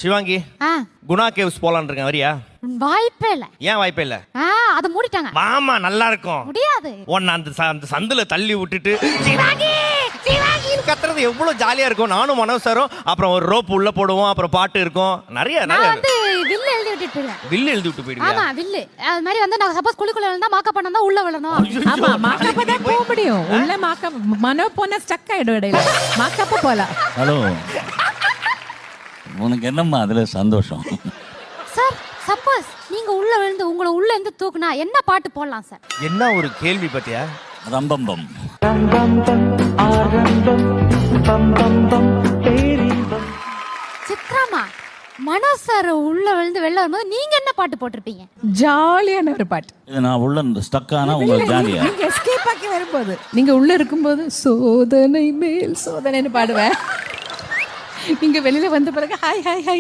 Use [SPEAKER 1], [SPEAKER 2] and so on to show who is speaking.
[SPEAKER 1] Shivangi, Guna caves போலான்னு இருக்கேன், வரியா?
[SPEAKER 2] வாய்ப்பே இல்ல.
[SPEAKER 1] ஏன் வாய்ப்பே இல்ல?
[SPEAKER 2] அத மூடிட்டாங்க.
[SPEAKER 1] மாமா நல்லா இருக்கும்.
[SPEAKER 2] முடியாது.
[SPEAKER 1] ஒன்னு அந்த சந்துல தள்ளி விட்டுட்டு சிவாங்கி சிவாங்கின்னு கத்துறது எவ்வளவு ஜாலியா இருக்கும். நானும் மனோஜ் சாரும் அப்புறம் ஒரு ரோப் உள்ள போடுவோம், அப்புறம் பாட்டு இருக்கும், நிறைய
[SPEAKER 2] நான் வந்து வில்லு எழுதி விட்டுட்டு போயிடுவேன்.
[SPEAKER 1] வில்லு எழுதி விட்டு போயிடுவியா?
[SPEAKER 2] ஆமா, வில்லு. அது மாதிரி வந்து நான் சப்போஸ் குளிக்குள்ள இருந்தா மாக்கப் பண்ணா உள்ள விழணும்.
[SPEAKER 3] ஆமா, மாக்கப் தான் போக முடியும். உள்ள மாக்கப் மனோ போனா ஸ்டக் ஆயிடும் இடையில. மாக்கப் போலாம்.
[SPEAKER 4] ஹலோ, உனக்கு என்னம்மா அதுல சந்தோஷம்?
[SPEAKER 2] சார், சப்போஸ் நீங்க உள்ள விழுந்து உங்களை உள்ள இருந்து தூக்குனா என்ன பாட்டு போடலாம் சார்?
[SPEAKER 1] என்ன ஒரு கேள்வி பத்தியா?
[SPEAKER 4] ரம்பம்பம்.
[SPEAKER 2] சித்ராமா, மனோஜ் சார் உள்ள விழுந்து வெளில வரும்போது நீங்க என்ன பாட்டு போட்டிருப்பீங்க?
[SPEAKER 3] ஜாலியான ஒரு பாட்டு.
[SPEAKER 4] இது நான் உள்ள ஸ்டக் ஆனா உங்களுக்கு ஜாலியா?
[SPEAKER 3] நீங்க எஸ்கேப் ஆகி வரும்போது, நீங்க உள்ள இருக்கும்போது சோதனை மேல் சோதனைன்னு பாடுவேன். நீங்க வெளியில வந்த பிறகு ஹாய் ஹாய் ஹாய்